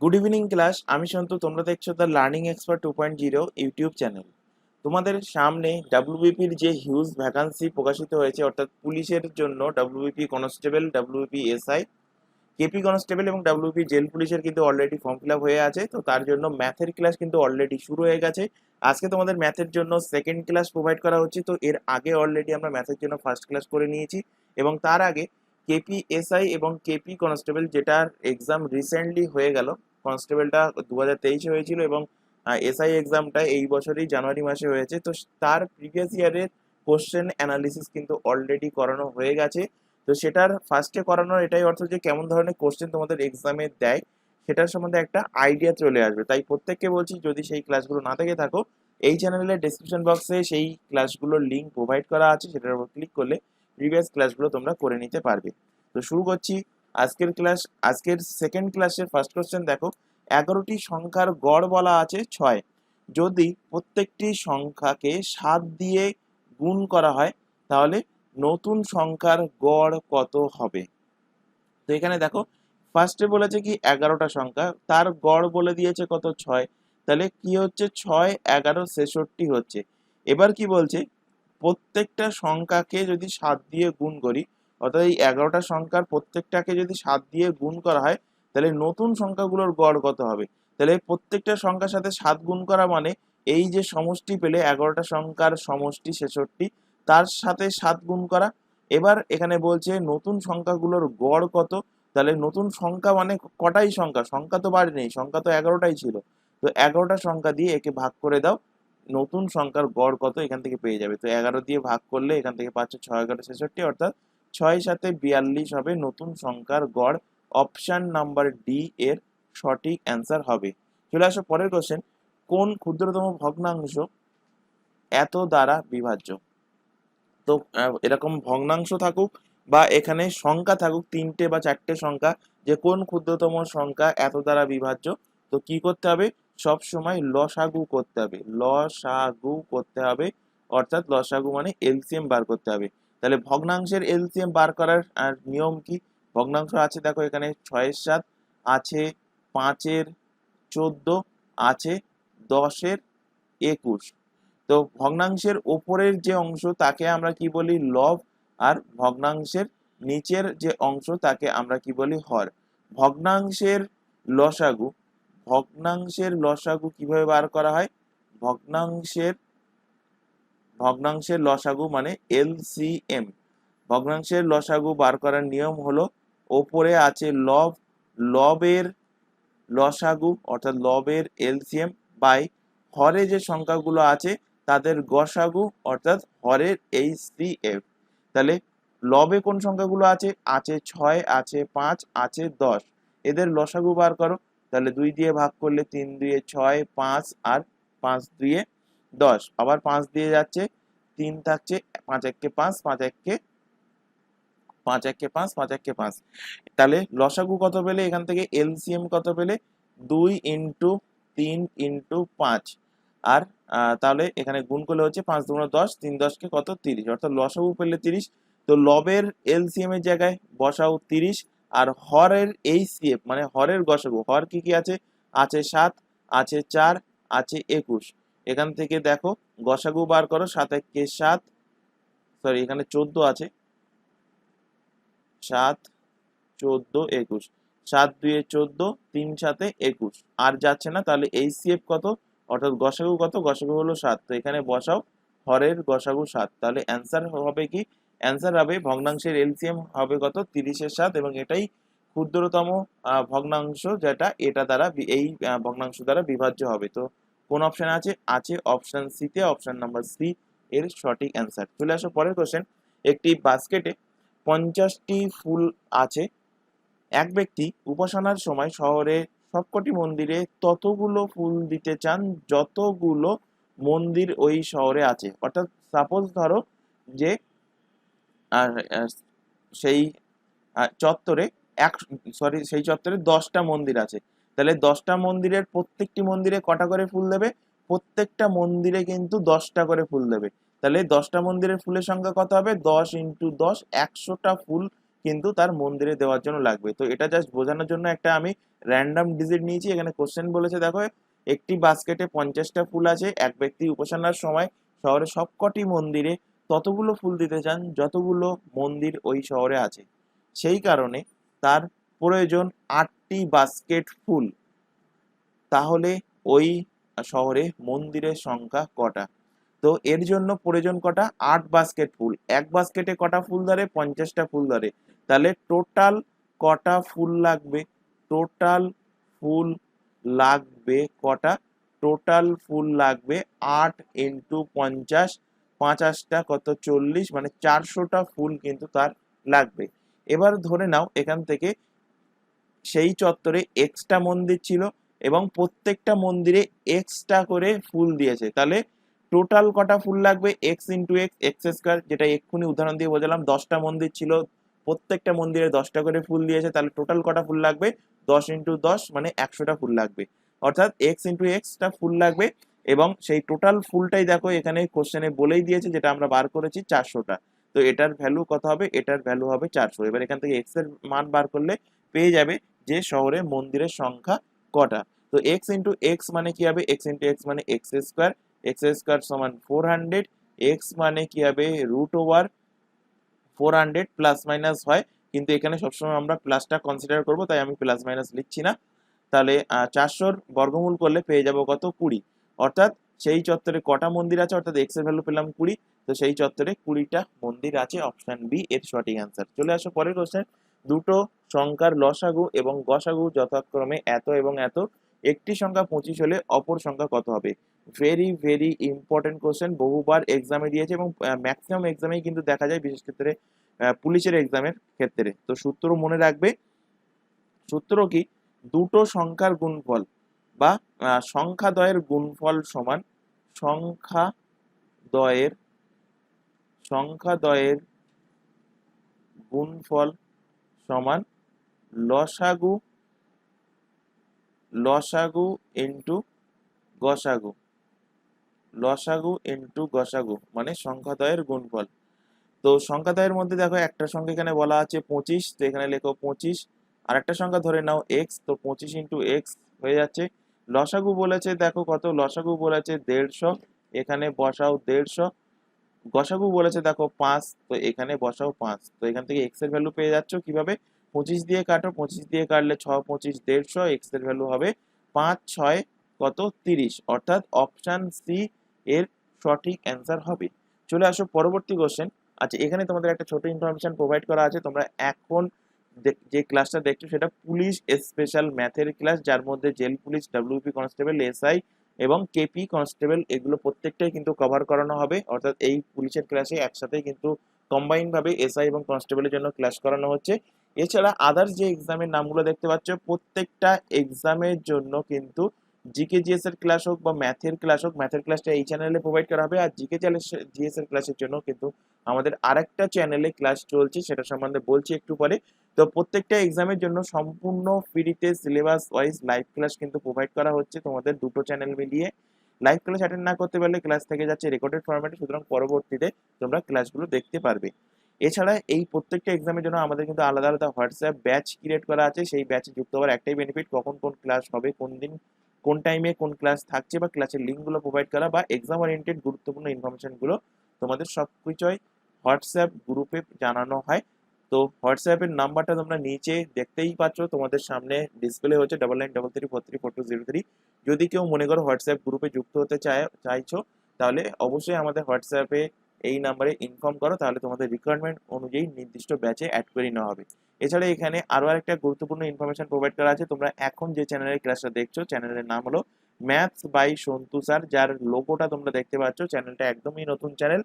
Good evening class. আমি সন্তু, তোমরা দেখছো the learning expert 2.0 YouTube channel. তোমাদের সামনে ডাব্লিউবিপির যে হিউজ ভ্যাকান্সি প্রকাশিত হয়েছে, অর্থাৎ পুলিশের জন্য WBP constable, WBP SI, KP constable এবং ডাব্লিউপি জেল পুলিশের কিন্তু অলরেডি ফর্ম ফিল আপ হয়ে আছে। তো তার জন্য ম্যাথের ক্লাস কিন্তু অলরেডি শুরু হয়ে গেছে। আজকে তোমাদের ম্যাথের জন্য সেকেন্ড ক্লাস প্রোভাইড করা হচ্ছে। তো এর আগে অলরেডি আমরা ম্যাথের জন্য ফার্স্ট ক্লাস করে নিয়েছি, এবং তার আগে কেপি এসআই এবং কেপি কনস্টেবল, যেটার এক্সাম রিসেন্টলি হয়ে গেল। কনস্টেবলটা 2023 হয়েছিল এবং এসআই এক্সামটা এই বছরই জানুয়ারি মাসে হয়েছে। তো তার প্রিভিয়াস ইয়ারের কোশ্চেন অ্যানালিসিস কিন্তু অলরেডি করানো হয়ে গেছে। তো সেটার ফার্স্টে করানোর এটাই অর্থ যে কেমন ধরনের কোশ্চেন তোমাদের এক্সামে দেয় সেটার সম্বন্ধে একটা আইডিয়া চলে আসবে। তাই প্রত্যেককে বলছি, যদি সেই ক্লাসগুলো না থেকে থাকো, এই চ্যানেলের ডেসক্রিপশন বক্সে সেই ক্লাসগুলোর লিঙ্ক প্রোভাইড করা আছে, সেটার উপর ক্লিক করলে প্রিভিয়াস ক্লাসগুলো তোমরা করে নিতে পারবে। তো শুরু করছি আজকের ক্লাস। আজকের সেকেন্ড ক্লাসের ফার্স্ট কোশ্চেন দেখো, 11টি সংখ্যার গড় বলা আছে 6। যদি প্রত্যেকটি সংখ্যাকে 7 দিয়ে গুণ করা হয়, তাহলে নতুন সংখ্যার গড় কত হবে? তো এখানে দেখো, ফার্স্টে বলেছে কি 11টা সংখ্যা, তার গড় বলে দিয়েছে কত, 6। তাহলে কি হচ্ছে, 6, 11, 66 হচ্ছে। এবার কি বলছে, প্রত্যেকটা সংখ্যাকে যদি 7 দিয়ে গুণ করি, অর্থাৎ এই 11টা সংখ্যার প্রত্যেকটাকে যদি 7 দিয়ে গুণ করা হয়, তাহলে নতুন সংখ্যাগুলোর গড় কত হবে? তাহলে প্রত্যেকটা সংখ্যার সাথে 7 গুণ করা মানে এই যে সমষ্টি পেলে 11টা সংখ্যার সমষ্টি 66, তার সাথে 7 গুণ করা। এবার এখানে বলছে নতুন সংখ্যাগুলোর গড় কত। তাহলে নতুন সংখ্যা মানে কটাই সংখ্যা, সংখ্যা তো বাড়ি নেই, সংখ্যা তো 11টাই ছিল। তো 11টা সংখ্যা দিয়ে একে ভাগ করে দাও, নতুন সংখ্যার গড় কত এখান থেকে পেয়ে যাবে। তো 11 দিয়ে ভাগ করলে এখান থেকে পাচ্ছ 6, 11, 66, অর্থাৎ 6 সাথে 42 হবে নতুন সংখ্যার গড়। অপশন নাম্বার ডি এর সঠিক অ্যান্সার হবে। চলে আসো পরের কোশ্চেন, কোন ক্ষুদ্রতম ভগ্নাংশ এত দ্বারা বিভাজ্য? তো এরকম ভগ্নাংশ থাকুক বা এখানে সংখ্যা থাকুক, 3টে বা 4টে সংখ্যা, যে কোন ক্ষুদ্রতম সংখ্যা এত দ্বারা বিভাজ্য, তো কি করতে হবে, সব সময় লসাগু করতে হবে, লসাগু করতে হবে। অর্থাৎ লসাগু মানে এলসিএম বার করতে হবে। তাহলে ভগ্নাংশের এলসিএম বার করার নিয়ম কি? ভগ্নাংশ আছে দেখো, এখানে 6-এর 7 আছে, 5-এর 14 আছে, 10-এর 21। তো ভগ্নাংশের ওপরের যে অংশ তাকে আমরা কি বলি, লব। আর ভগ্নাংশের নিচের যে অংশ তাকে আমরা কি বলি, হর। ভগ্নাংশের লসাগু, ভগ্নাংশের লসাগু কিভাবে বার করা হয়? ভগ্নাংশের ভগ্নাংশের লসাগু মানে এলসিএম। ভগ্নাংশের লসাগু বার করার নিয়ম হলো, ওপরে আছে লব, লবের লসাগু অর্থাৎ লবের এলসিএম বাই হরে যে সংখ্যাগুলো আছে তাদের গসাগু অর্থাৎ হরের এইচসিএফ। তাহলে লবে কোন সংখ্যাগুলো আছে, আছে 6, আছে 5, আছে 10, এদের লসাগু বার করো। তাহলে 2 দিয়ে ভাগ করলে 3 2 6, 5 আর 5 2 10, আবার 5 দিয়ে যাচ্ছে, 3 থাকছে, 5 1 5, 5 1 5 1 5, 5 1 5। তাহলে লসাগু কত পেলে এখান থেকে, এলসিএম কত পেলে, 2 ইন্টু 3 ইন্টু 5। আর তাহলে এখানে গুণ করলে হচ্ছে 5 2 10, 3 10 কে কত, 30, অর্থাৎ লসাগু পেলে 30। তো লবের এলসিএম এর জায়গায় বসাও 30, আর হরের এইচসিএফ মানে হরের গসাগু, হর কি কি আছে, আছে 7, আছে 4, আছে 21। এখান থেকে দেখো গসাগু বার করো, 7 1 7, সরি এখানে 14 আছে, 7 14 21, 7 2 14, 3 7 21, আর যাচ্ছে না। তাহলে এইচসিএফ কত, অর্থাৎ গসাগু কত, গসাগু হলো 7। তো এখানে বসাও হরের গসাগু 7। তাহলে অ্যান্সার হবে কি, অ্যান্সার হবে ভগ্নাংশের এলসিএম হবে কত, 30-এর 7, এবং এটাই ক্ষুদ্রতম ভগ্নাংশ, যেটা এটা দ্বারা এই ভগ্নাংশ দ্বারা বিভাজ্য হবে। তো কোন অপশন আছে, আছে অপশন সি তে, অপশন নাম্বার সি এর সঠিক অ্যান্সার। চলে আসো পরের কোশ্চেন, একটি বাস্কেটে 50টি ফুল আছে। এক ব্যক্তি উপাসনার সময় শহরে সবকটি মন্দিরে ততগুলো ফুল দিতে চান যতগুলো মন্দির ওই শহরে আছে। অর্থাৎ সাপোজ ধরো যে আর সেই চত্বরে এক সরি সেই চত্বরে 10টা মন্দির আছে। তাহলে 10টা মন্দিরের প্রত্যেকটি মন্দিরে কটা করে ফুল দেবে, প্রত্যেকটা মন্দিরে কিন্তু 10টা করে ফুল দেবে। তাহলে 10টা মন্দিরের ফুলের সংখ্যা কত হবে, 10 ইন্টু 10, 100টা ফুল কিন্তু তার মন্দিরে দেওয়ার জন্য লাগবে। তো এটা জাস্ট বোঝানোর জন্য একটা আমি র্যান্ডম ডিজিট নিয়েছি। এখানে কোশ্চেন বলেছে দেখো, একটি বাস্কেটে 50টা ফুল আছে। এক ব্যক্তি উপাসনার সময় শহরের সবকটি মন্দিরে ততগুলো ফুল দিতে চান যতগুলো মন্দির ওই শহরে আছে। সেই কারণে তার প্রয়োজন 8টি বাস্কেট ফুল। তাহলে ওই শহরে মন্দিরের সংখ্যা কটা? তো এর জন্য প্রয়োজন কটা? 8 বাস্কেট ফুল। এক বাস্কেটে কটা ফুল ধরে? 50টা ফুল ধরে। তাহলে টোটাল কটা ফুল লাগবে? টোটাল ফুল লাগবে কটা? টোটাল ফুল লাগবে 8 ইন্টু 50, 50টা কত? 40, মানে 400টা ফুল কিন্তু তার লাগবে। এবার ধরে নাও এখান থেকে সেই চত্বরে এক্সটা মন্দির ছিল এবং প্রত্যেকটা মন্দিরে এক্সটা করে ফুল দিয়েছে। তাহলে টোটাল কটা ফুল লাগবে? X into x, x square, যেটা এক্ষুনি উদাহরণ দিয়ে বোঝালাম। 10টা মন্দির ছিল, প্রত্যেকটা মন্দিরে 10টা করে ফুল দিয়েছে, তাহলে টোটাল কটা ফুল লাগবে? 10 ইন্টু 10, মানে 100টা ফুল লাগবে। অর্থাৎ এক্স ইন্টু এক্সটা ফুল লাগবে এবং সেই টোটাল ফুলটাই দেখো এখানে কোশ্চেনে বলেই দিয়েছে, যেটা আমরা বার করেছি 400টা। তো এটার ভ্যালু কত হবে? এটার ভ্যালু হবে 400। এবার এখান থেকে এক্স এর মান বার করলে পেয়ে যাবে যে শহরে মন্দিরের সংখ্যা কটা। তো এক্স ইন্টু এক্স মানে কি হবে? এক্স ইন্টু এক্স মানে এক্স স্কোয়ার, এক্স স্কোয়ার সমান 400, এক্স মানে কি হবে? রুট ওভার 400, প্লাস মাইনাস হয় কিন্তু এখানে সবসময় আমরা প্লাসটা কনসিডার করব, তাই আমি প্লাস মাইনাস লিখছি না। তাহলে 400 বর্গমূল করলে পেয়ে যাব কত? 20। অর্থাৎ সেই চত্বরে কটা মন্দির আছে? অর্থাৎ এক্স এর ভ্যালু পেলাম 20, তো সেই চত্বরে 20টা মন্দির আছে। অপশন বি এর সঠিক অ্যান্সার। চলে আসো পরের কোশ্চেন। দুটো সংখ্যার লসাগু এবং গসাগু যথাক্রমে এত এবং এত। একটি সংখ্যা 25 হলে অপর সংখ্যা কত হবে? ভেরি ভেরি ইম্পর্টেন্ট কোশ্চেন, বহুবার এক্সামে দিয়েছে এবং ম্যাক্সিমাম এক্সামেই কিন্তু দেখা যায়, বিশেষ ক্ষেত্রে পুলিশের এক্সামের ক্ষেত্রে। তো সূত্র মনে রাখবে। সূত্র কি? দুটো সংখ্যার গুণফল বা সংখ্যাদ্বয়ের গুণফল সমান সংখ্যাদ্বয়ের সংখ্যাদ্বয়ের গুণফল সমান লসাগু লসাগু ইন্টু গসাগু। লসাগু ইন্টু গসাগু মানে সংখ্যাদ্বয়ের গুণফল। তো সংখ্যাদ্বয়ের মধ্যে দেখো একটা সংখ্যা এখানে বলা আছে 25, তো এখানে লেখো 25। আর একটা সংখ্যা ধরে নাও এক্স, তো 25 ইন্টু এক্স হয়ে যাচ্ছে। লসাগু বলেছে দেখো কত? লসাগু বলেছে 150, এখানে বসাও 150। গসাগু বলেছে দেখো 5, তো এখানে বসাও 5। তো এখান থেকে এক্স এর ভ্যালু পেয়ে যাচ্ছ কিভাবে? 25 দিয়ে কাটো, 25 দিয়ে কাটলে 6 25 150, এক্স এর ভ্যালু হবে 5 6 কত? 30। অর্থাৎ অপশন সি এর সঠিক অ্যান্সার হবে। চলে আসো পরবর্তী কোশ্চেন। আচ্ছা, এখানে তোমাদের একটা ছোট ইনফরমেশন প্রোভাইড করা আছে। তোমরা এখন যে ক্লাসটা দেখছো সেটা পুলিশ স্পেশাল ম্যাথের ক্লাস, যার মধ্যে jail police, WP constable, SI এবং কেপি কনস্টেবল এগুলো প্রত্যেকটাই কিন্তু কভার করানো হবে। অর্থাৎ এই পুলিশের ক্লাসে একসাথে কিন্তু কম্বাইন ভাবে এসআই এবং কনস্টেবলের জন্য ক্লাস করানো হচ্ছে। এছাড়া আদার্স যে এক্সামের নামগুলো দেখতে পাচ্ছ, প্রত্যেকটা এক্সামের জন্য কিন্তু জিকে জিএস এর ক্লাস হোক বা ম্যাথের ক্লাস হোক, ম্যাথের ক্লাসটা এই চ্যানেলে প্রোভাইড করা হবে। আর জিকে জিএস এর ক্লাসের জন্য কিন্তু আমাদের আরেকটা চ্যানেলে ক্লাস চলছে, সেটা সম্বন্ধে বলছি একটু পরে। তো প্রত্যেকটা এক্সামের জন্য সম্পূর্ণ ফ্রিতে সিলেবাস ওয়াইজ লাইভ ক্লাস কিন্তু প্রোভাইড করা হচ্ছে তোমাদের দুটো চ্যানেল মিলিয়ে। লাইভ ক্লাস অ্যাটেন্ড না করতে পারলে ক্লাস থেকে যাচ্ছে রেকর্ডেড ফরম্যাটে, সুতরাং পরবর্তীতে তোমরা ক্লাসগুলো দেখতে পারবে। এছাড়া এই প্রত্যেকটা এক্সামের জন্য আমাদের কিন্তু আলাদা আলাদা হোয়াটসঅ্যাপ ব্যাচ ক্রিয়েট করা আছে। সেই ব্যাচে যুক্ত হওয়ার একটাই বেনিফিট, কখন কোন ক্লাস হবে, কোন দিন কোন টাইমে কোন ক্লাস থাকছে বা ক্লাসের লিঙ্কগুলো প্রোভাইড করা বা এক্সাম ওরিয়েন্টেড গুরুত্বপূর্ণ ইনফরমেশনগুলো তোমাদের সব কিছুই হোয়াটসঅ্যাপ গ্রুপে জানানো হয়। তো হোয়াটসঅ্যাপের নাম্বারটা তোমরা নিচে দেখতেই পাচ্ছ, তোমাদের সামনে ডিসপ্লে হচ্ছে 9933434203। যদি কেউ মনে করো হোয়াটসঅ্যাপ গ্রুপে যুক্ত হতে চাইছো, তাহলে অবশ্যই আমাদের হোয়াটসঅ্যাপে এই নাম্বারে ইনফর্ম করো, তাহলে তোমাদের রিকোয়ারমেন্ট অনুযায়ী নির্দিষ্ট ব্যাচে অ্যাড করে নেওয়া হবে। এছাড়া এখানে আরও একটা গুরুত্বপূর্ণ ইনফরমেশন প্রোভাইড করা আছে। তোমরা এখন যে চ্যানেলের ক্লাসটা দেখছো, চ্যানেলের নাম হলো ম্যাথস বাই সন্তু স্যার, যার লোগোটা তোমরা দেখতে পাচ্ছ। চ্যানেলটা একদমই নতুন চ্যানেল,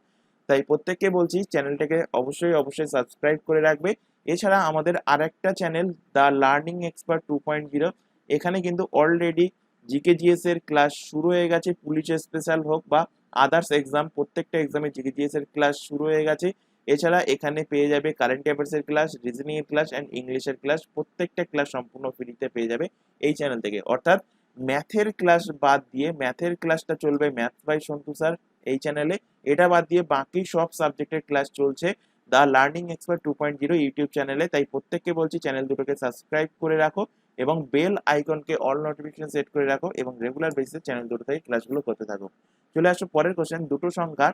তাই প্রত্যেককে বলছি চ্যানেলটাকে অবশ্যই অবশ্যই সাবস্ক্রাইব করে রাখবে। এছাড়া আমাদের আরেকটা চ্যানেল দ্য লার্নিং এক্সপার্ট 2.0, এখানে কিন্তু অলরেডি জিকে জিএস এর ক্লাস শুরু হয়ে গেছে। পুলিশ স্পেশাল হোক বা আদার্স এক্সাম, প্রত্যেকটা এক্সামে জিকে জিএস এর ক্লাস শুরু হয়ে গেছে। এছাড়া এখানে পেয়ে যাবে কারেন্ট অ্যাফেয়ার্স এর ক্লাস, রিজনিং এর ক্লাস অ্যান্ড ইংলিশের ক্লাস, প্রত্যেকটা ক্লাস সম্পূর্ণ ফ্রিতে পেয়ে যাবে এই চ্যানেল থেকে। অর্থাৎ ম্যাথের ক্লাস বাদ দিয়ে, ম্যাথের ক্লাসটা চলবে ম্যাথস বাই সন্তু স্যার এই চ্যানেলে, এটা বাদ দিয়ে বাকি সব সাবজেক্টের ক্লাস চলছে দ্য লার্নিং এক্সপার্ট 2.0 ইউটিউব চ্যানেলে। তাই প্রত্যেককে বলছি চ্যানেল দুটোকে সাবস্ক্রাইব করে রাখো এবং বেল আইকনকে অল নোটিফিকেশন সেট করে রাখো এবং রেগুলার বেসিসে চ্যানেল দুটো থেকে ক্লাসগুলো করতে থাকো। চলে আসো পরের কোশ্চেন। দুটো সংখ্যার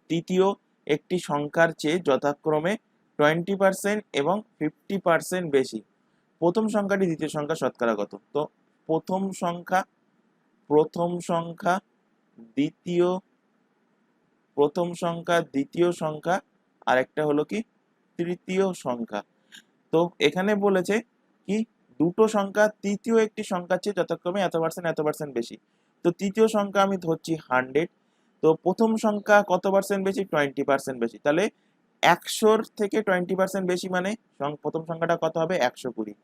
তৃতীয় একটি সংখ্যার চেয়ে যথাক্রমে 20% এবং 50% বেশি। প্রথম সংখ্যাটি দ্বিতীয় সংখ্যা শতকরা কত? তো প্রথম সংখ্যা দ্বিতীয় দ্বিতীয় সংখ্যা আর একটা হলো কি তৃতীয় সংখ্যা। তো এখানে বলেছে কি দুটো সংখ্যা তৃতীয় একটি সংখ্যার চেয়ে যথাক্রমে এত পার্সেন্ট বেশি। তো তৃতীয় সংখ্যা আমি ধরছি 100, তো প্রথম সংখ্যা কত পার্সেন্ট বেশি? 20% বেশি। তাহলে 100-র থেকে 20% বেশি মানে প্রথম সংখ্যাটা কত হবে? 120।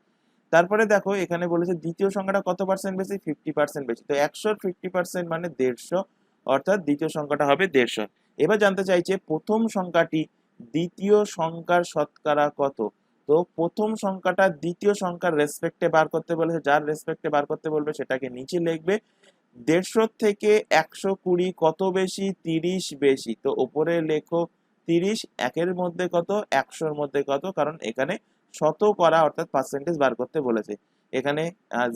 তারপরে দেখো এখানে বলেছে দ্বিতীয় সংখ্যাটা কত পার্সেন্ট বেশি? 50% বেশি। তো 100-র 50% মানে 150, অর্থাৎ দ্বিতীয় সংখ্যাটা হবে 150। এবার জানতে চাইছে প্রথম সংখ্যাটি দ্বিতীয় সংখ্যার শতকরা কত? তো প্রথম সংখ্যাটা দ্বিতীয় সংখ্যার রেসপেক্টে বার করতে বলেছে, যার রেসপেক্টে বার করতে বলবে সেটাকে নিচে লিখবে। 150 থেকে 120 কত বেশি? 30 বেশি। তো উপরে লেখো 30, একের মধ্যে কত, 100-র মধ্যে কত, কারণ এখানে শতকরা অর্থাৎ পার্সেন্টেজ বার করতে বলেছে। এখানে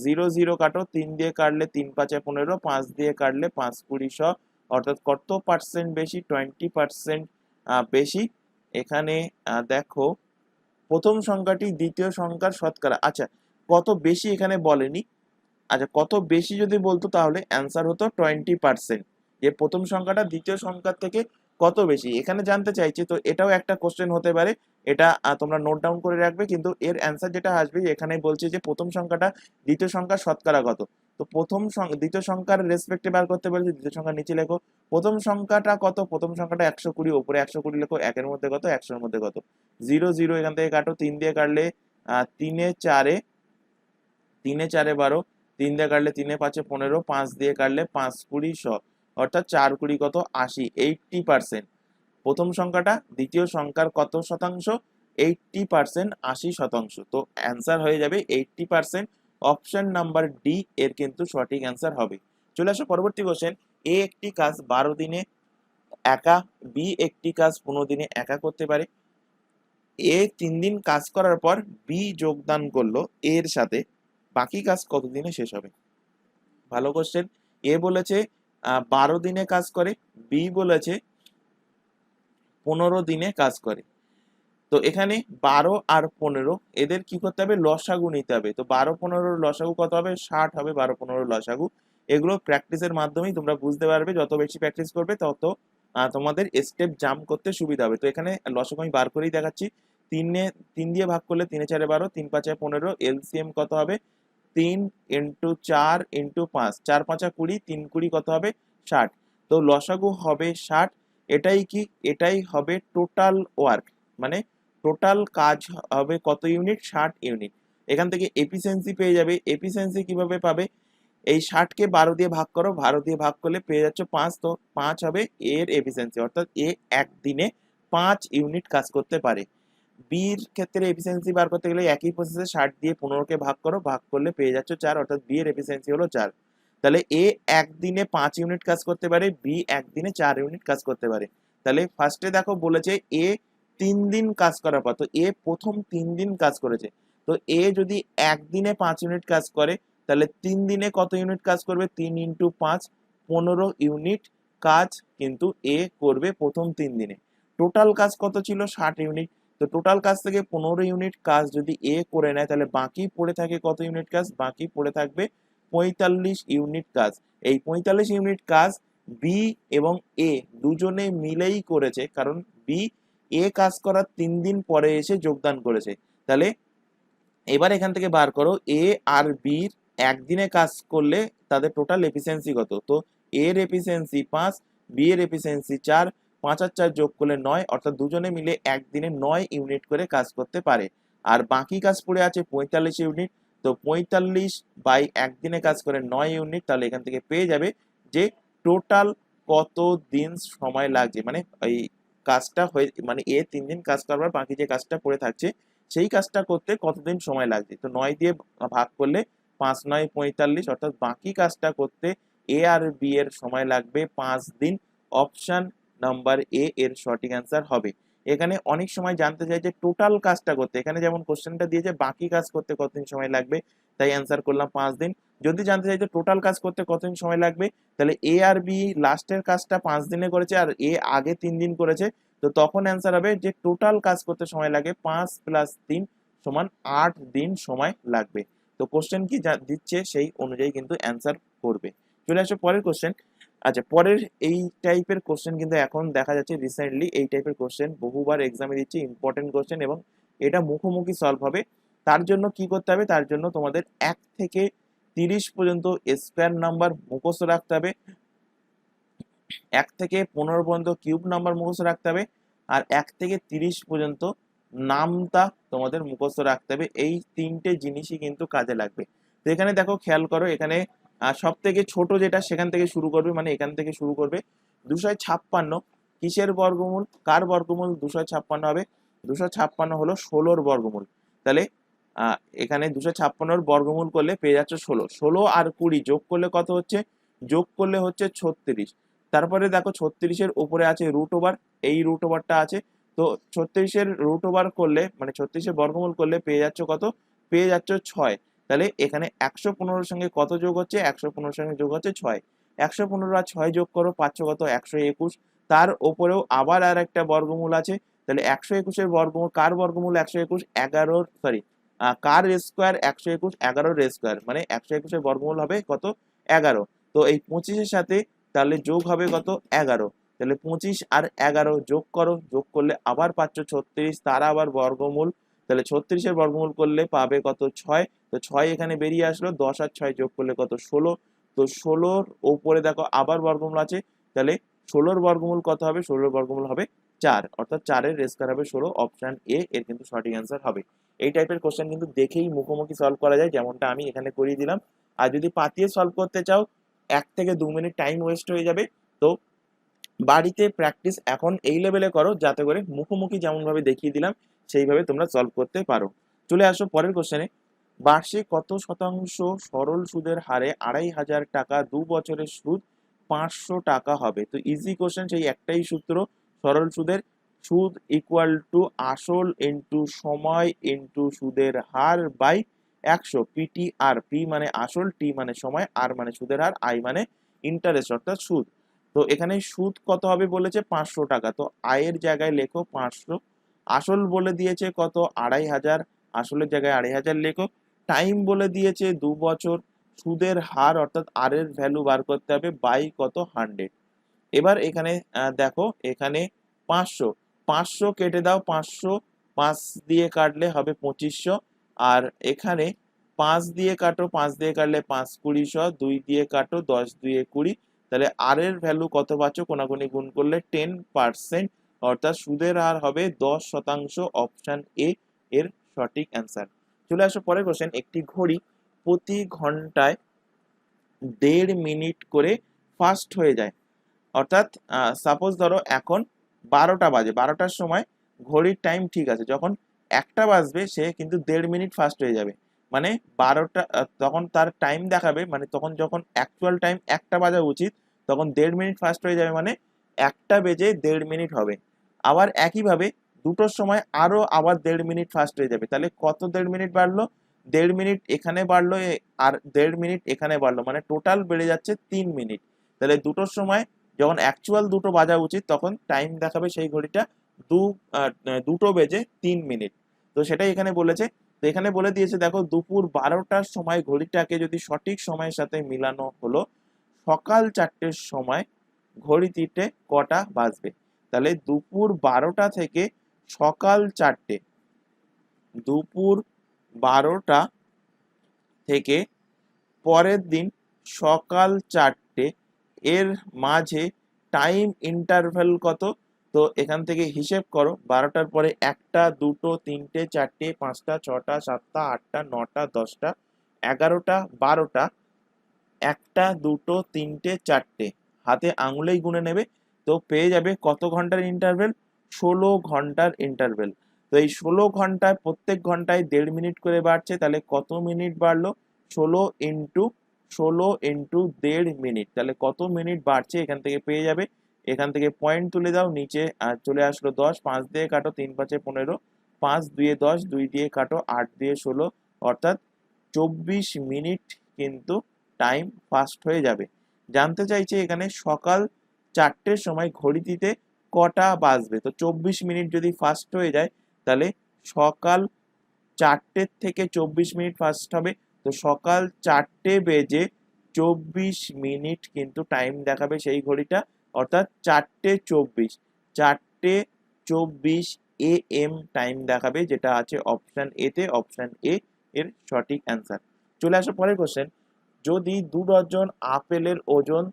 0 0 কাটো, 3 দিয়ে কাটলে 3 5 15, 5 দিয়ে কাটলে 5 20 100, অর্থাৎ কত পার্সেন্ট বেশি? 20% বেশি। এখানে দেখো প্রথম সংখ্যাটি দ্বিতীয় সংখ্যার শতকরা, আচ্ছা কত বেশি এখানে বলেনি। আচ্ছা কত বেশি যদি বলতো তাহলে অ্যান্সার হতো 20%, যে প্রথম সংখ্যাটা দ্বিতীয় সংখ্যার থেকে কত বেশি এখানে জানতে চাইছে। তো এটাও একটা কোশ্চেন হতে পারে, এটা তোমরা নোট ডাউন করে রাখবে। কিন্তু এর অ্যান্সার যেটা আসবে এখানে বলছে যে প্রথম সংখ্যাটা দ্বিতীয় সংখ্যার শতকরা কত। তো দ্বিতীয় সংখ্যার রেসপেক্টে বার করতে বলছে, দ্বিতীয় সংখ্যার নিচে লেখো প্রথম সংখ্যাটা কত। প্রথম সংখ্যাটা 120, ওপরে 120 লেখো, একের মধ্যে কত, 100-র মধ্যে কত। 0 0 এখান থেকে কাটো, 3 দিয়ে কাটলে 3 4 12, 3 দিয়ে কাটলে 3 5 15, 5 দিয়ে কাটলে 5 20 100, অর্থাৎ 4 20 কত, 80, 80%। প্রথম সংখ্যাটা দ্বিতীয় সংখ্যার কত শতাংশ? 80%, 80%। তো অ্যান্সার হয়ে যাবে 80%। অপশন নাম্বার ডি এর কিন্তু সঠিক অ্যান্সার হবে। চলে আসো পরবর্তী কোশ্চেন। এ একটি কাজ 12 দিনে একা, বি একটি কাজ 15 দিনে একা করতে পারে। এ 3 দিন কাজ করার পর বি যোগদান করলো এর সাথে, বাকি কাজ কত দিনে শেষ হবে? ভালো কোশ্চেন। এ বলেছে 12 দিনে কাজ করে, বি বলেছে 15 দিনে কাজ করে। তো এখানে 12 আর 15 এদের কি করতে হবে? লসাগু নিতে হবে। তো 12 15 লসাগু কত হবে? 60 হবে 12 15 লসাগু। এগুলো প্র্যাকটিসের মাধ্যমেই তোমরা বুঝতে পারবে, যত বেশি প্র্যাকটিস করবে তত তোমাদের স্টেপ জাম্প করতে সুবিধা হবে। তো এখানে লসাগু আমি বার করেই দেখাচ্ছি। 3 দিয়ে ভাগ করলে 3 4 12, 3 5 15, এলসিএম কত হবে? 3 ইন্টু 4 ইন্টু 5, 4 5 20, 3 20 কত হবে? 60। তো লসাগু হবে 60। এটাই হবে টোটাল ওয়ার্ক, মানে টোটাল কাজ হবে কত ইউনিট? 60 ইউনিট। এখান থেকে এফিসিয়েন্সি পেয়ে যাবে। এফিসিয়েন্সি কিভাবে পাবে? এই 60-কে 12 দিয়ে ভাগ করো, 12 দিয়ে ভাগ করলে পেয়ে যাচ্ছে 5। তো 5 হবে এর এফিসিয়েন্সি, অর্থাৎ এ একদিনে 5 ইউনিট কাজ করতে পারে। বির ক্ষেত্রে এফিসিয়েন্সি বার করতে গেলে একই প্রসেসে 60 দিয়ে 15-কে ভাগ করো, ভাগ করলে পেয়ে যাচ্ছে 4, অর্থাৎ বি এর এফিসিয়েন্সি হলো 4। তাহলে এ একদিনে 5 ইউনিট কাজ করতে পারে, বি একদিনে 4 ইউনিট কাজ করতে পারে। তাহলে ফার্স্টে দেখো বলেছে এ 3 দিন কাজ করার পর, তো এ প্রথম 3 দিন কাজ করেছে। তো এ যদি একদিনে 5 ইউনিট কাজ করে তাহলে 3 দিনে কত ইউনিট কাজ করবে? 3 ইন্টু 5, 15 ইউনিট কাজ কিন্তু এ করবে প্রথম 3 দিনে। টোটাল কাজ কত ছিল? 60 ইউনিট। তো টোটাল কাজ থেকে 15 ইউনিট কাজ যদি এ করে নেয় তাহলে বাকি পড়ে থাকে কত ইউনিট কাজ? বাকি পড়ে থাকবে 45 ইউনিট কাজ। এই 45 ইউনিট কাজ বি এবং এ দুজনে মিলেই করেছে, কারণ বি এ কাজ করার 3 দিন পরে এসে যোগদান করেছে। তাহলে এবার এখান থেকে বার করো এ আর বির একদিনে কাজ করলে তাদের টোটাল এফিসিয়েন্সি কত। তো এর এফিসিয়েন্সি 5, বি এর এফিসিয়েন্সি 4, 5 আর 4 যোগ করলে 9, অর্থাৎ দুজনে মিলে একদিনে 9 ইউনিট করে কাজ করতে পারে। আর বাকি কাজ পড়ে আছে 45 ইউনিট। তো 45 বাই একদিনে কাজ করে 9 ইউনিট, তাহলে এখান থেকে পেয়ে যাবে যে টোটাল কত দিন সময় লাগছে, মানে এই কাজটা হয়ে, মানে এ 3 দিন কাজ করবার বাকি যে কাজটা পড়ে থাকছে সেই কাজটা করতে কতদিন সময় লাগছে। তো 9 দিয়ে ভাগ করলে 5 9 45, অর্থাৎ বাকি কাজটা করতে এ আর বি এর সময় লাগবে 5 দিন। অপশন নাম্বার এ এর সঠিক অ্যান্সার হবে। এখানে অনেক সময় জানতে চাই যে টোটাল কাজটা করতে, এখানে যেমন কোশ্চেনটা দিয়েছে বাকি কাজ করতে কতদিন সময় লাগবে, তাই অ্যান্সার করলাম 5 দিন। যদি জানতে চাই যে টোটাল কাজ করতে কতদিন সময় লাগবে, তাহলে এ আর বি লাস্টের কাজটা 5 দিনে করেছে আর এ আগে 3 দিন করেছে, তো তখন অ্যান্সার হবে যে টোটাল কাজ করতে সময় লাগে 5 + 3 সমান 8 দিন সময় লাগবে। তো কোশ্চেন কি দিচ্ছে সেই অনুযায়ী কিন্তু অ্যান্সার করবে। চলে আসো পরের কোশ্চেন। আচ্ছা, পরের এই টাইপের কোশ্চেন কিন্তু এখন দেখা যাচ্ছে রিসেন্টলি এই টাইপের কোশ্চেন বহুবার এক্সামে দিচ্ছে, ইম্পর্টেন্ট কোশ্চেন, এবং এটা মুখোমুখি সলভ হবে। তার জন্য কি করতে হবে, তার জন্য তোমাদের 1 থেকে 30 পর্যন্ত স্কোয়ার নাম্বার মুখস্থ রাখতে হবে, 1 থেকে 15 পর্যন্ত কিউব নাম্বার মুখস্থ রাখতে হবে, আর 1 থেকে 30 পর্যন্ত নামতা তোমাদের মুখস্থ রাখতে হবে। এই 3টে জিনিসই কিন্তু কাজে লাগবে। তো এখানে দেখো খেয়াল করো, এখানে সব থেকে ছোট যেটা সেখান থেকে শুরু করবে, মানে এখান থেকে শুরু করবে। 256 কিসের বর্গমূল, কার বর্গমূল 256 হবে, 256 হলো 16-র বর্গমূল। তাহলে এখানে 256-র বর্গমূল করলে পেয়ে যাচ্ছে 16, 16 আর 20 যোগ করলে কত হচ্ছে, যোগ করলে হচ্ছে 36। তারপরে দেখো 36-এর উপরে আছে রুট ওভার, এই রুট ওভারটা আছে, তো 36-এর রুট ওভার করলে মানে 36-এর বর্গমূল করলে পেয়ে যাচ্ছ কত, পেয়ে যাচ্ছ 6। তাহলে এখানে 115-র সঙ্গে কত যোগ হচ্ছে, 115-র সঙ্গে যোগ হচ্ছে 6, 115 আর 6 যোগ করো পাচ্ছ কত, 121। তার ওপরেও আবার আর একটা বর্গমূল আছে, তাহলে 121-এর বর্গমূল, কার বর্গমূল 121, 11 সরি কার স্কোয়ার 121, 11-র স্কোয়ার, মানে 121-এর বর্গমূল হবে কত, 11। তো এই 25-এর সাথে তাহলে যোগ হবে কত, 11। তাহলে 25 আর 11 যোগ করো, যোগ করলে আবার পাচ্ছ 36, তার আবার বর্গমূল, তাহলে 36-এর বর্গমূল করলে পাবে কত, 6। তো 6 এখানে বেরিয়ে আসলো, 10 আর 6 যোগ করলে কত, 16। তো 16-র উপরে দেখো আবার বর্গমূল আছে, তাহলে 16-র বর্গমূল কত হবে, 16-র বর্গমূল হবে 4, অর্থাৎ 4-এর স্কয়ার হবে 16, অপশন এ এর কিন্তু সঠিক অ্যান্সার হবে। এই টাইপের কোশ্চেন কিন্তু দেখেই মুখোমুখি সলভ করা যায়, যেমনটা আমি এখানে করিয়ে দিলাম। আর যদি পাতিয়ে সলভ করতে চাও 1 থেকে 2 মিনিট টাইম ওয়েস্ট হয়ে যাবে। তো বাড়িতে প্র্যাকটিস এখন এই লেভেলে করো, যাতে করে মুখোমুখি যেমন ভাবে দেখিয়ে দিলাম সেইভাবে তোমরা সলভ করতে পারো। চলে আসো পরের কোশ্চেনে। বার্ষিক কত শতাংশ সরল সুদের হারে 2,500 টাকা 2 বছরের সুদ 500 টাকা হবে? তো ইজি কোশ্চেন, সেই একটাই সূত্র, সরল সুদের সুদ ইকুয়াল টু আসল ইন্টু সময় ইন্টু সুদের হার বাই 100। পিটিআর, পি মানে আসল, টি মানে সময়, আর মানে সুদের হার, আই মানে ইন্টারেস্ট অর্থাৎ সুদ। তো এখানে সুদ কত হবে বলেছে, 500 টাকা, তো আয়ের জায়গায় লেখো 500। আসল বলে দিয়েছে কত, 2,500, আসলের জায়গায় 2,500 লেখো। টাইম বলে দিয়েছে 2 বছর, সুদের হার অর্থাৎ আর এর ভ্যালু বার করতে হবে বাই কত, 100। এবার এখানে দেখো এখানে 500, 500 কেটে দাও, 500 5 দিয়ে কাটলে হবে 2500, আর এখানে 5 দিয়ে কাটো, 5 দিয়ে কাটলে 5 20 2 দিয়ে কাটো, 10 2 20, তাহলে আর এর ভ্যালু কত পাচ্ছ, কোনাকুনি গুণ করলে 10%, অর্থাৎ সুদের হার হবে 10%, অপশন এ এর সঠিক অ্যান্সার। চলে আসো পরের কোশ্চেন। একটি ঘড়ি প্রতি ঘন্টায় 1.5 মিনিট করে ফাস্ট হয়ে যায়, অর্থাৎ সাপোজ ধরো এখন 12টা বাজে, 12টার সময় ঘড়ির টাইম ঠিক আছে, যখন 1টা বাজবে সে কিন্তু 1.5 মিনিট ফাস্ট হয়ে যাবে, মানে 12টা তখন তার টাইম দেখাবে, মানে তখন যখন অ্যাকচুয়াল টাইম 1টা বাজা উচিত তখন 1.5 মিনিট ফাস্ট হয়ে যাবে, মানে 1টা বেজে 1.5 মিনিট হবে। আবার একইভাবে 2টোর সময় আরো আবার 1.5 মিনিট ফাস্ট হয়ে যাবে, তাহলে কত 1.5 মিনিট বাড়লো, 1.5 মিনিট এখানে বাড়লো আর 1.5 মিনিট এখানে বাড়লো, মানে টোটাল বেড়ে যাচ্ছে 3 মিনিট। তাহলে 2টোর সময় যখন অ্যাকচুয়াল 2টো বাজা উচিত তখন টাইম দেখাবে সেই ঘড়িটা 2টো বেজে 3 মিনিট। তো সেটাই এখানে বলেছে। তো এখানে বলে দিয়েছে দেখো, দুপুর 12টার সময় ঘড়িটাকে যদি সঠিক সময়ের সাথে মিলানো হলো, সকাল 4টের সময় ঘড়িটিতে কটা বাজবে? তাহলে দুপুর 12টা থেকে সকাল 4টে, দুপুর 12টা থেকে পরের দিন সকাল 4টে, এর মাঝে টাইম ইন্টারভ্যাল কত? তো এখান থেকে হিসেব করো, 12টার পরে 1টা 2টো 3টে 4টে 5টা 6টা 7টা 8টা 9টা 10টা 11টা 12টা, 1টা 2টো 3টে 4টে, হাতে আঙুলেই গুনে নেবে। তো পেয়ে যাবে কত ঘন্টার ইন্টারভেল, 16 ঘন্টার ইন্টারভেল। তো এই 16 ঘন্টায় প্রত্যেক ঘন্টায় 1.5 মিনিট করে বাড়ছে, তাহলে কত মিনিট বাড়লো, 16 ইন্টু 1.5 মিনিট, তাহলে কত মিনিট বাড়ছে এখান থেকে পেয়ে যাবে এখান থেকে পয়েন্ট তুলে দাও, নিচে চলে আসলো 10, 5 দিয়ে কাটো, 3 5 15, 5 2 10, 2 দিয়ে কাটো, 8 দিয়ে 16, অর্থাৎ 24 মিনিট কিন্তু টাইম ফাস্ট হয়ে যাবে। জানতে চাইছে এখানে সকাল 4টের সময় ঘড়িটিতে কটা বাজবে। তো 24 মিনিট যদি ফাস্ট হয়ে যায় তাহলে সকাল 4টের থেকে 24 মিনিট ফাস্ট হবে। তো সকাল 4টে বেজে 24 মিনিট কিন্তু টাইম দেখাবে সেই ঘড়িটা, অর্থাৎ 4টে 24, 4টে 24 AM টাইম দেখাবে, যেটা আছে অপশন এ তে। অপশন এ এর সঠিক অ্যান্সার। চলে আসো পরের কোশ্চেন। যদি 2 ডজন আপেলের ওজন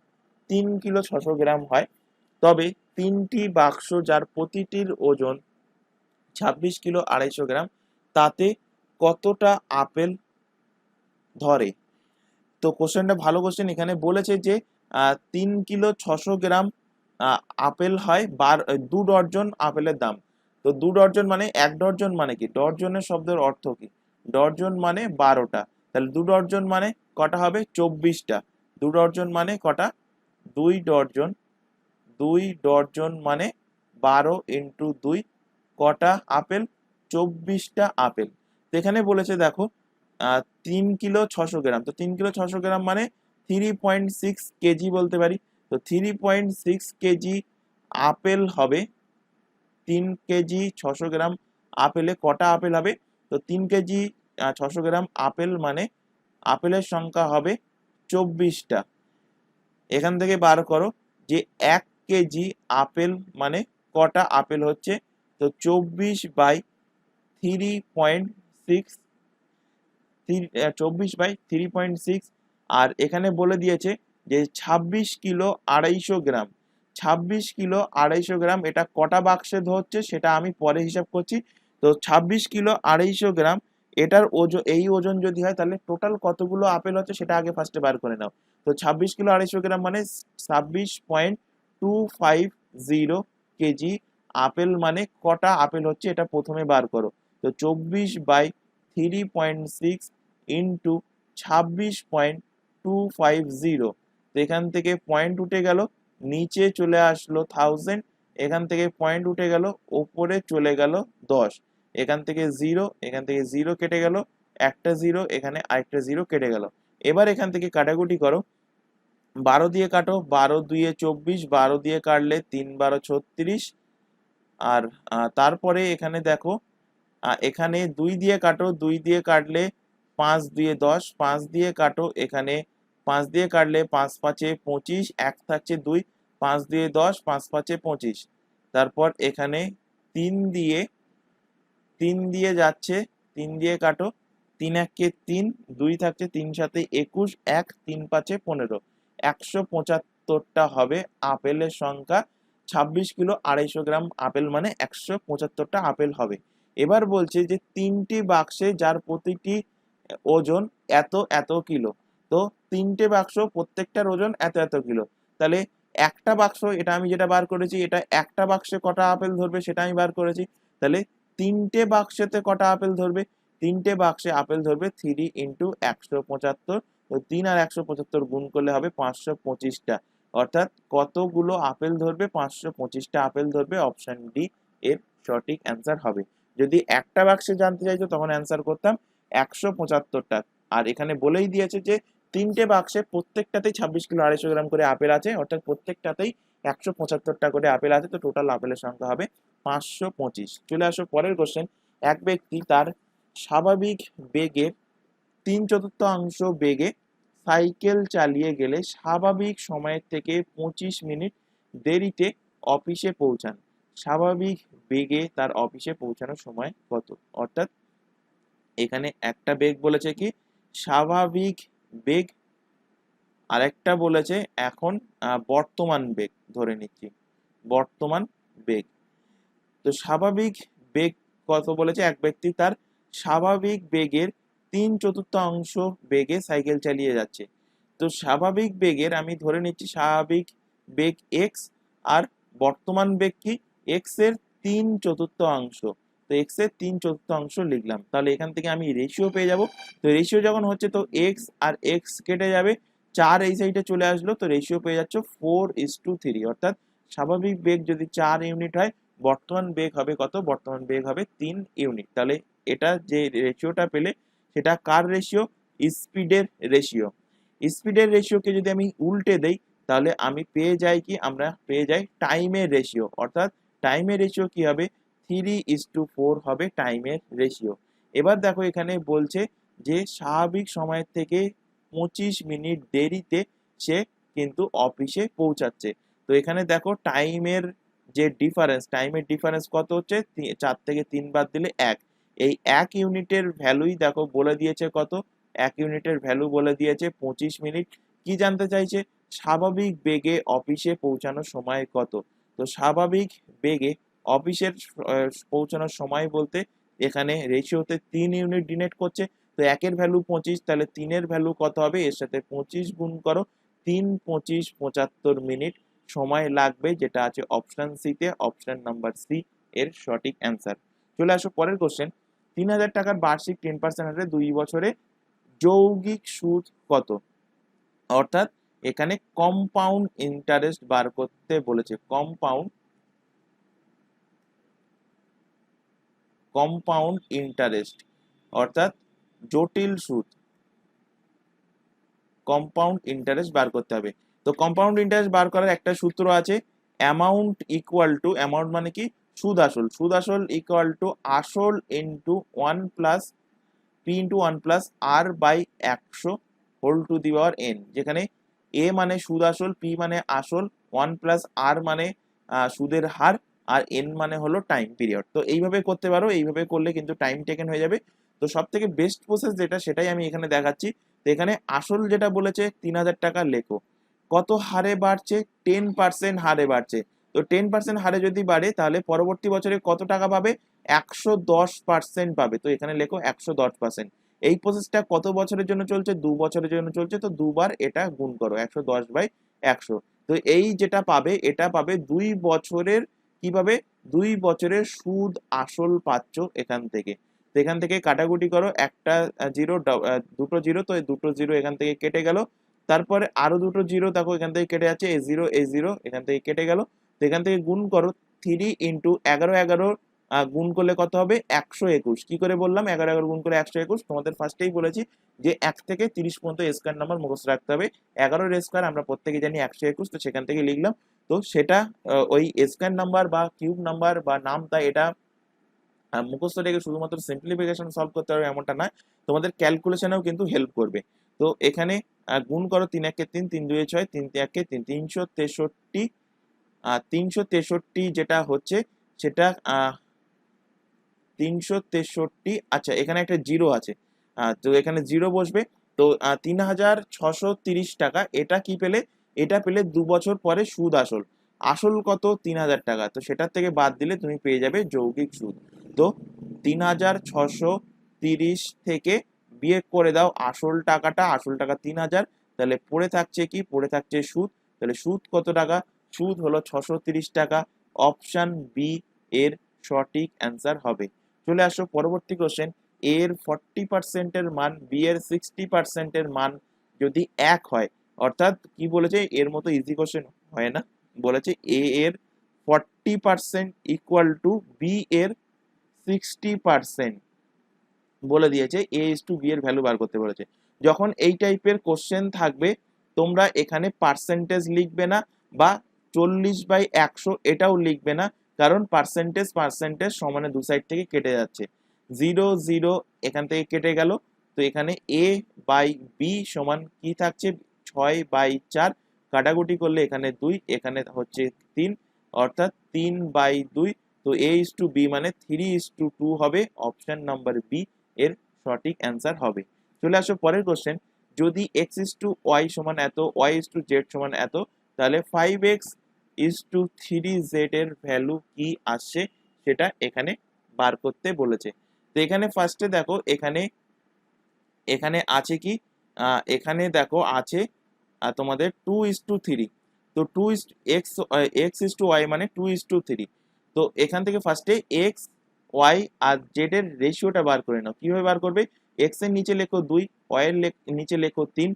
3 কিলো 600 গ্রাম হয়, তবে 3টি বাক্স যার প্রতিটির ওজন 26 কিলো 250 গ্রাম, তাতে কতটা আপেল ধরে? তো কোশ্চেনটা ভালো কোশ্চেন। এখানে বলেছে যে 3 কিলো 600 গ্রাম আপেল হয় 2 ডজন আপেলের দাম। তো 2 ডজন মানে 1 ডজন মানে কি? ডজনের শব্দের অর্থ কি? ডজন মানে 12টা। তাহলে 2 ডজন মানে কটা হবে? 24টা। 2 ডজন মানে কটা? 2 ডজন। 2 ডজন মানে 12 ইন্টু 2, কটা আপেল? 24টা আপেল। তো এখানে বলেছে দেখো 3 কিলো 600 গ্রাম। তো 3 কিলো 600 গ্রাম মানে 3.6 কেজি বলতে পারি। তো 3.6 কেজি আপেল হবে। 3 কেজি 600 গ্রাম আপেলে কটা আপেল হবে? তো 3 কেজি 600 গ্রাম আপেল মানে আপেলের সংখ্যা হবে 24টা। এখান থেকে বার করো যে 1 কেজি আপেল মানে কটা আপেল হচ্ছে। তো 24/3.6, 24/3.6। আর এখানে বলে দিয়েছে যে 26 কিলো 250 গ্রাম। 26 কিলো 250 গ্রাম এটা কটা বাক্সে ধরছে সেটা আমি পরে হিসাব করছি। তো 26 কিলো 250 গ্রাম এটার ওজন, এই ওজন যদি হয় তাহলে টোটাল কতগুলো আপেল হচ্ছে সেটা আগে ফার্স্টে বার করে নাও। তো 26 কিলো 250 গ্রাম মানে 26.250 কেজি আপেল মানে কটা আপেল হচ্ছে এটা প্রথমে বার করো। তো 24/3.6 ইন্টু 26.250। তো এখান থেকে পয়েন্ট উঠে গেল, নিচে চলে আসলো 1000, এখান থেকে পয়েন্ট উঠে গেল, ওপরে চলে গেল 10, এখান থেকে 0, এখান থেকে 0 কেটে গেল, একটা 0, এখানে আরেকটা 0 কেটে গেল। এবার এখান থেকে কাটাকুটি করো, 12 দিয়ে কাটো, 12 2 24, 12 দিয়ে কাটলে 3 12 36। আর তারপরে এখানে দেখো এখানে 2 দিয়ে কাটো, 2 দিয়ে কাটলে 5 2 10, 5 দিয়ে কাটো, এখানে 5 দিয়ে কাটলে 5 5 25, এক থাকছে 2, 5 দিয়ে 10, 5 5 25। তারপর এখানে 3 দিয়ে 3 দিয়ে যাচ্ছে, 3 দিয়ে কাটো, 3 1 3, 2 থাকছে, 3 7 21, 1 3 5 15, 175টা হবে আপেলের সংখ্যা। 26 কিলো 250 গ্রাম আপেল মানে 175টা আপেল হবে। এবার বলছে যে 3টি বাক্সে যার প্রতিটি ওজন এত এত কিলো। তো 3টে বাক্স প্রত্যেকটার ওজন এত এত কিলো। তাহলে একটা বাক্স, এটা আমি যেটা বার করেছি, এটা একটা বাক্সে কটা আপেল ধরবে সেটা আমি বার করেছি। তাহলে 3টে বাক্সেতে কটা আপেল ধরবে? 3টে বাক্সে আপেল ধরবে 3 ইন্টু 175। তো 3 আর 175 গুণ করলে হবে 525টা। অর্থাৎ কতগুলো আপেল ধরবে? 525টা আপেল ধরবে। অপশন ডি এর সঠিক অ্যান্সার হবে। যদি একটা বাক্সে জানতে চাইতো তখন অ্যান্সার করতাম 175টা। আর এখানে বলেই দিয়েছে যে 3টে বাক্সে প্রত্যেকটাতেই 26 কিলো 250 গ্রাম করে আপেল আছে, অর্থাৎ প্রত্যেকটাতেই 175টা করে আপেল আছে। তো টোটাল আপেলের সংখ্যা হবে 525। চলে আসো পরের কোশ্চেন। এক ব্যক্তি তার স্বাভাবিক বেগের 3/4 বেগে সাইকেল চালিয়ে গেলে স্বাভাবিক সময়ের থেকে 25 মিনিট দেরিতে অফিসে পৌঁছান। স্বাভাবিক বেগে তার অফিসে পৌঁছানোর সময় কত? অর্থাৎ এখানে একটা বেগ বলেছে কি স্বাভাবিক বেগ, আরেকটা বলেছে এখন বর্তমান বেগ, ধরে নিচ্ছি বর্তমান বেগ। তো স্বাভাবিক বেগ কত বলেছে? এক ব্যক্তি তার স্বাভাবিক বেগের 3/4 বেগে সাইকেল চালিয়ে যাচ্ছে। তো স্বাভাবিক বেগের আমি ধরে নিচ্ছি স্বাভাবিক বেগ এক্স, আর বর্তমান বেগ কি? এক্স এর 3/4। তো এক্স এর 3/4 লিখলাম। তাহলে এখান থেকে আমি রেশিও পেয়ে যাব। তো রেশিও যখন হচ্ছে তো এক্স আর এক্স কেটে যাবে, 4 এই সাইডে চলে আসলো, তো রেশিও পেয়ে যাচ্ছে 4:3। অর্থাৎ স্বাভাবিক বেগ যদি 4 ইউনিট হয়, বর্তমান বেগ হবে কত? বর্তমান বেগ হবে 3 ইউনিট। তাহলে এটা যে রেশিওটা পেলে সেটা কার রেশিও? স্পিডের রেশিও। স্পিডের রেশিওকে যদি আমি উল্টে দেই তাহলে আমি পেয়ে যাই কি? আমরা পেয়ে যাই টাইমের রেশিও। অর্থাৎ টাইমের রেশিও কি হবে? 3:4 হবে টাইমের রেশিও। এবার দেখো এখানে বলছে যে স্বাভাবিক সময়ের থেকে 25 মিনিট দেরিতে সে কিন্তু অফিসে পৌঁছাচ্ছে। তো এখানে দেখো টাইমের ডিফারেন্স কত হচ্ছে? 4 থেকে 3 বাদ দিলে 1। এই 1 ইউনিটের ভ্যালুই দেখো বলে দিয়েছে কত? 1 ইউনিটের ভ্যালু বলে দিয়েছে 25 মিনিট। কি জানতে চাইছে? স্বাভাবিক বেগে অফিসে পৌঁছানোর সময় কত? তো স্বাভাবিক বেগে অফিসের পৌঁছানোর সময় বলতে এখানে রেশিওতে 3 ইউনিট ডিনোট করছে। তো 1 এর ভ্যালু 25, তাহলে 3 এর ভ্যালু কত হবে? এর সাথে 25 গুণ করো, 3 25 75 মিনিট সময় লাগবে, যেটা আছে অপশন সি তে। অপশন নাম্বার সি এর সঠিক অ্যান্সার। চলে আসো পরের কোশ্চেন। 3000 টাকার বার্ষিক 10% হারে 2 বছরে যৌগিক সুদ কত? অর্থাৎ এখানে কম্পাউন্ড ইন্টারেস্ট বার করতে বলেছে। কম্পাউন্ড ইন্টারেস্ট অর্থাৎ জটিল সুদ। কম্পাউন্ড ইন্টারেস্ট বার করতে হবে। তো কম্পাউন্ড ইন্টারেস্ট বার করার একটা সূত্র আছে, অ্যামাউন্ট মানে কি? সুদ আসল ইকুয়াল টু আসল into 1 plus P into 1 plus R by 100 whole to the power N, যেখানে এ মানে সুদ আসল, পি মানে আসল, 1 প্লাস আর মানে সুদের হার, আর এন মানে হলো টাইম পিরিয়ড। তো এইভাবে করতে পারো, এইভাবে করলে কিন্তু টাইম টেকেন হয়ে যাবে। তো সব থেকে বেস্ট প্রসেস যেটা সেটাই আমি এখানে দেখাচ্ছি। তো এখানে আসল যেটা বলেছে 3000 টাকা লেখো, কত হারে বাড়ছে? 10% হারে বাড়ছে। তো 10% হারে যদি বাড়ে তাহলে পরবর্তী বছরে কত টাকা পাবে? 110% পাবে। তো এখানে লেখো 110%। এই প্রসেসটা কত বছরের জন্য চলছে? 2 বছরের জন্য চলছে। তো দুবার এটা গুণ করো, 110/100। তো এই যেটা পাবে এটা পাবে 2 বছরের। কিভাবে? 2 বছরের সুদ আসল পাচ্ছ এখান থেকে। তো এখান থেকে কাটাকুটি করো, একটা জিরো, দুটো জিরো, তো এই দুটো জিরো এখান থেকে কেটে গেল। তারপরে আরো দুটো জিরো দেখো এখান থেকে কেটে যাচ্ছে, এ জিরো এখান থেকে কেটে গেল। তো এখান থেকে গুণ করো, 3 ইন্টু 11 গুণ করলে কত হবে? 121। কি করে বললাম 11 গুণ করে 121? তোমাদের ফার্স্টেই বলেছি যে 1 থেকে 30 পর্যন্ত স্কয়ার নাম্বার মুখস্থ রাখতে হবে। 11 এর স্কয়ার আমরা প্রত্যেকে জানি 121, তো সেখান থেকে লিখলাম। তো সেটা ওই স্কয়ার নাম্বার বা কিউব নাম্বার বা নাম, তাই এটা মুখস্থ রেখে শুধুমাত্র সিম্পলিফিকেশন সলভ করতে পারবে এমনটা নয়, তোমাদের ক্যালকুলেশনেও কিন্তু হেল্প করবে। তো এখানে গুণ করো, 3 1 3, 3 2 6, 3 3 1 3, 363। 363 যেটা হচ্ছে সেটা 363। আচ্ছা, এখানে একটা জিরো আছে, তো এখানে জিরো বসবে। তো 3630 টাকা, এটা কি পেলে? এটা পেলে 2 বছর পরে সুদ আসল। আসল কত? 3000 টাকা। তো সেটার থেকে বাদ দিলে তুমি পেয়ে যাবে যৌগিক সুদ। তো 3630 থেকে বিয়োগ করে দাও আসল টাকাটা, আসল টাকা 3000। তাহলে পড়ে থাকছে কি? পড়ে থাকছে সুদ। তাহলে সুদ কত টাকা? সুদ হলো 630 টাকা। অপশন বি এর সঠিক অ্যান্সার হবে। চলে আসো পরবর্তী কোশ্চেন। এর 40% এর মান বি এর 60% এর মান যদি এক হয়, অর্থাৎ কি বলেছে? এর মতো ইজি কোশ্চেন হয় না। বলেছে এ এর 40% ইকুয়াল টু বি এর 60%। বলে দিয়েছে এ ইস টু বি এর ভ্যালু বার করতে বলেছে। যখন এই টাইপের কোশ্চেন থাকবে তোমরা এখানে পার্সেন্টেজ লিখবে না, বা 40/100 এটাও লিখবে না, কারণ পার্সেন্টেজ সমানে দু সাইড থেকে কেটে যাচ্ছে। 0 0 এখান থেকে কেটে গেল। তো এখানে এ বাই বি সমান কি থাকছে? 6/4। কাটাকুটি করলে এখানে 2, এখানে হচ্ছে 3, অর্থাৎ 3/2। তো এ ইস টু বি মানে 3:2 হবে। অপশন নাম্বার বি এর সঠিক অ্যান্সার হবে। চলে আসো পরের কোশ্চেন। যদি x ইস টু ওয়াই সমান এত, y ইস টু জেড সমান এত, তাহলে 5x ইস টু 3z এর ভ্যালু কি আসছে সেটা এখানে বার করতে বলেছে। তো এখানে ফার্স্টে দেখো এখানে এখানে আছে কি? এখানে দেখো আছে তোমাদের 2:3। তো 2 x ইস টু y মানে 2:3। তো এখান থেকে ফার্স্টে এক্স ওয়াই আর জেড এর রেশিওটা বার করে নাও। কিভাবে বার করবে? এক্স এর নিচে লেখো 2, ওয়াই এর নিচে লেখো 3,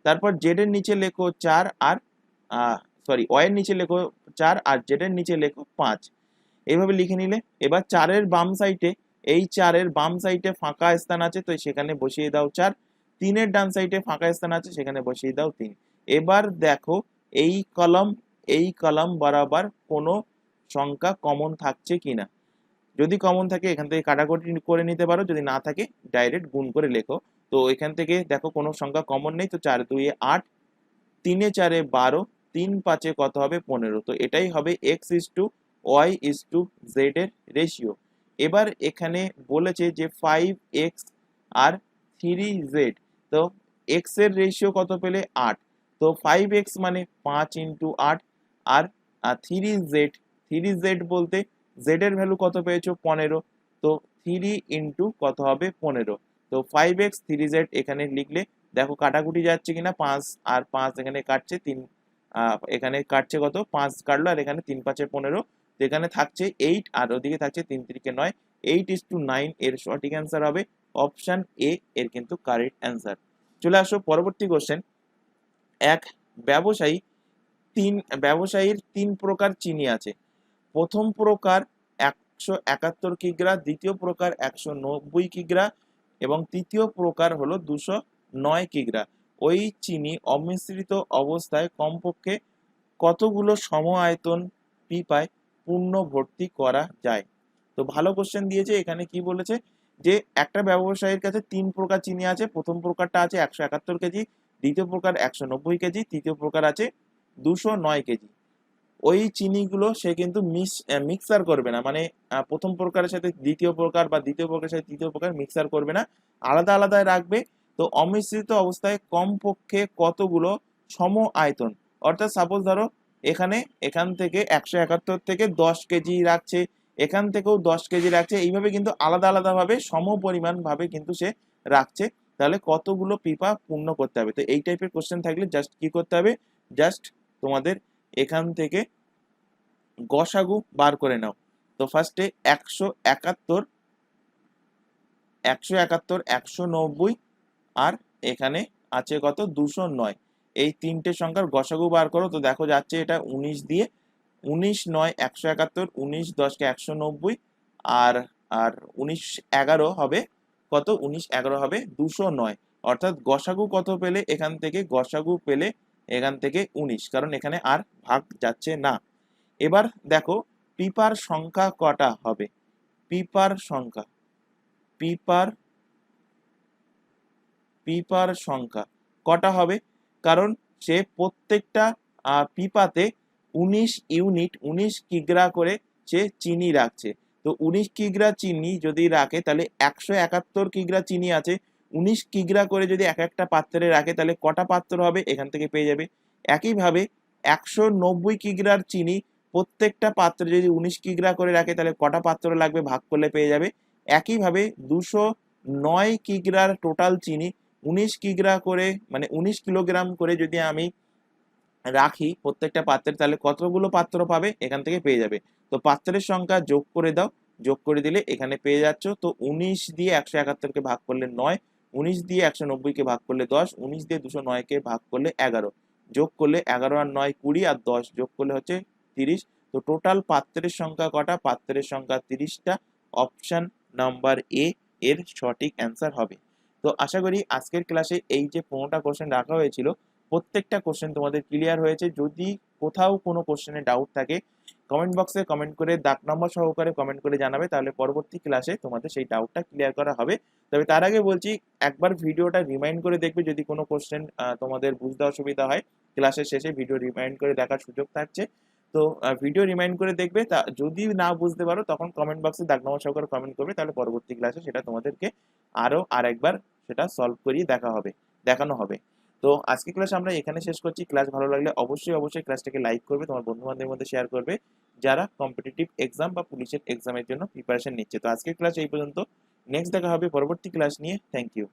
তারপর জেড এর নিচে লেখো 4, আর সরি অ এর নিচে লেখো 4 আর জেড এর নিচে লেখো 5, এইভাবে লিখে নিলে। এবার 4 এর বাম সাইডে, এই 4 এর বাম সাইডে ফাঁকা স্থান আছে তো সেখানে বসিয়ে দাও 4, 3 এর ডান সাইডে ফাঁকা স্থান আছে সেখানে বসিয়ে দাও 3। এবার দেখো এই কলাম বরাবর কোনো সংখ্যা কমন থাকছে কিনা। যদি কমন থাকে এখান থেকে কাটাকুটি করে নিতে পারো, যদি না থাকে ডাইরেক্ট গুণ করে লেখো। তো এখান থেকে দেখো কোনো সংখ্যা কমন নেই, তো 4 2 8, 3 4 12, 3 5 কত হবে 15। তো এটাই হবে x:y:z এর রেশিও। এবার এখানে বলেছে যে 5x আর 3z, তো x এর রেশিও কত পেলে 8, তো 5x মানে 5 × 8 আর 3z বলতে z এর ভ্যালু কত পেয়েছো 15, তো 3 × কত হবে 15। তো 5x 3z এখানে লিখলে দেখো কাটাকুটি যাচ্ছে কিনা, 5 আর 5 এখানে কাটছে, 3 এখানে কাটছে কত 5 কাটলো আর এখানে 3 5 15, তো এখানে থাকছে 8 আর ওদিকে থাকছে 3 3 9, 8:9 এর সঠিক অ্যান্সার হবে অপশন এ এর কিন্তু কারেক্ট অ্যান্সার। চলে আসো পরবর্তী কোশ্চেন। এক ব্যবসায়ীর 3 প্রকার চিনি আছে। প্রথম প্রকার 171 কিগ্রা, দ্বিতীয় প্রকার 190 কিগ্রা এবং তৃতীয় প্রকার হলো 209 কিগ্রা। ওই চিনি অমিশ্রিত অবস্থায় কমপক্ষে কতগুলো সম আয়তন পিপায় পূর্ণ ভর্তি করা যায়। তো ভালো কোশ্চেন দিয়েছে। এখানে কি বলেছে যে একটা ব্যবসায়ীর কাছে 3 প্রকার চিনি আছে। প্রথম প্রকারটা আছে 171 কেজি, দ্বিতীয় প্রকার 190 কেজি, তৃতীয় প্রকার আছে 209 কেজি। ওই চিনিগুলো সে কিন্তু মিক্সার করবে না, মানে প্রথম প্রকারের সাথে দ্বিতীয় প্রকার বা দ্বিতীয় প্রকারের সাথে তৃতীয় প্রকার মিক্সার করবে না, আলাদা আলাদা রাখবে। তো অমিশ্রিত অবস্থায় কমপক্ষে কতগুলো সম আয়তন, অর্থাৎ সাপোজ ধরো এখান থেকে 171 থেকে 10 কেজি রাখছে, এখান থেকেও 10 কেজি রাখছে, এইভাবে কিন্তু আলাদা আলাদা ভাবে সম পরিমাণ ভাবে কিন্তু সে রাখছে। তাহলে কতগুলো পিপা পূর্ণ করতে হবে। তো এই টাইপের কোশ্চেন থাকলে জাস্ট কি করতে হবে, জাস্ট তোমাদের এখান থেকে গসাগু বার করে নাও। তো ফার্স্টে 171, 190 আর এখানে আছে কত 209, এই তিনটে সংখ্যার গসাগু বার করো। তো দেখো যাচ্ছে এটা 19 দিয়ে, 19 9 171, 19 10 কে 190 আর আর 19 11 হবে কত, 19 11 হবে 209, অর্থাৎ গসাগু কত পেলে এখান থেকে, গসাগু পেলে এখান থেকে 19, কারণ এখানে আর ভাগ যাচ্ছে না। এবার দেখো পিপার সংখ্যা কটা হবে, পিপার সংখ্যা কটা হবে, কারণ সে প্রত্যেকটা পিপাতে 19 কিগ্রা করে সে চিনি রাখছে। তো 19 কিগ্রা চিনি যদি রাখে তাহলে 171 কিগ্রা চিনি আছে, 19 কিগ্রা করে যদি এক একটা পাত্রে রাখে তাহলে কটা পাত্র হবে এখান থেকে পেয়ে যাবে। একইভাবে 190 কিগ্রার চিনি প্রত্যেকটা পাত্রে যদি 19 কিগ্রা করে রাখে তাহলে কটা পাত্র লাগবে ভাগ করলে পেয়ে যাবে। একইভাবে 209 কিগ্রার টোটাল চিনি 19 কিগ্রা করে মানে 19 কিলোগ্রাম করে যদি আমি রাখি প্রত্যেকটা পাত্রে, তাহলে কতগুলো পাত্র পাবে এখান থেকে পেয়ে যাবে। তো পাত্রের সংখ্যা যোগ করে দাও, যোগ করে দিলে এখানে পেয়ে যাচ্ছ। তো 19 দিয়ে 171 কে ভাগ করলে 9, 19 দিয়ে 190 কে ভাগ করলে 10, 19 দিয়ে 209 কে ভাগ করলে 11, যোগ করলে 11 আর 9 20 আর 10 যোগ করলে হচ্ছে 30। তো টোটাল পাত্রের সংখ্যা কটা, পাত্রের সংখ্যা 30টা। অপশন নাম্বার এ এর সঠিক অ্যান্সার হবে। তো আশা করি আজকের ক্লাসে এই যে 15টা কোশ্চেন রাখা হয়েছিল প্রত্যেকটা কোশ্চেন তোমাদের ক্লিয়ার হয়েছে। যদি কোথাও কোনো কোশ্চেনে ডাউট থাকে কমেন্ট বক্সে কমেন্ট করে দাগ নম্বর সহকারে কমেন্ট করে জানাবে, তাহলে পরবর্তী ক্লাসে তোমাদের সেই ডাউটটা ক্লিয়ার করা হবে। তবে তার আগে বলছি একবার ভিডিওটা রিমাইন্ড করে দেখবে, যদি কোনো কোশ্চেন তোমাদের বুঝতে অসুবিধা হয় ক্লাসের শেষে ভিডিও রিমাইন্ড করে দেখার সুযোগ থাকছে। তো ভিডিও রিমাইন্ড করে দেখবে, তা যদি না বুঝতে পারো তখন কমেন্ট বক্সে দাগ নম্বর সহকারে কমেন্ট করবে, তাহলে পরবর্তী ক্লাসে সেটা তোমাদেরকে আরেকবার সেটা সলভ করিয়ে দেখানো হবে। তো আজকে ক্লাস আমরা এখানে শেষ করছি। ক্লাস ভালো লাগলে অবশ্যই ক্লাসটাকে লাইক করবে, তোমার বন্ধু বান্ধবের মধ্যে শেয়ার করবে যারা কম্পিটিটিভ এক্সাম বা পুলিশের এক্সামের জন্য প্রিপারেশন নিচ্ছে। তো আজকের ক্লাস এই পর্যন্ত, নেক্সট দেখা হবে পরবর্তী ক্লাস নিয়ে। Thank you.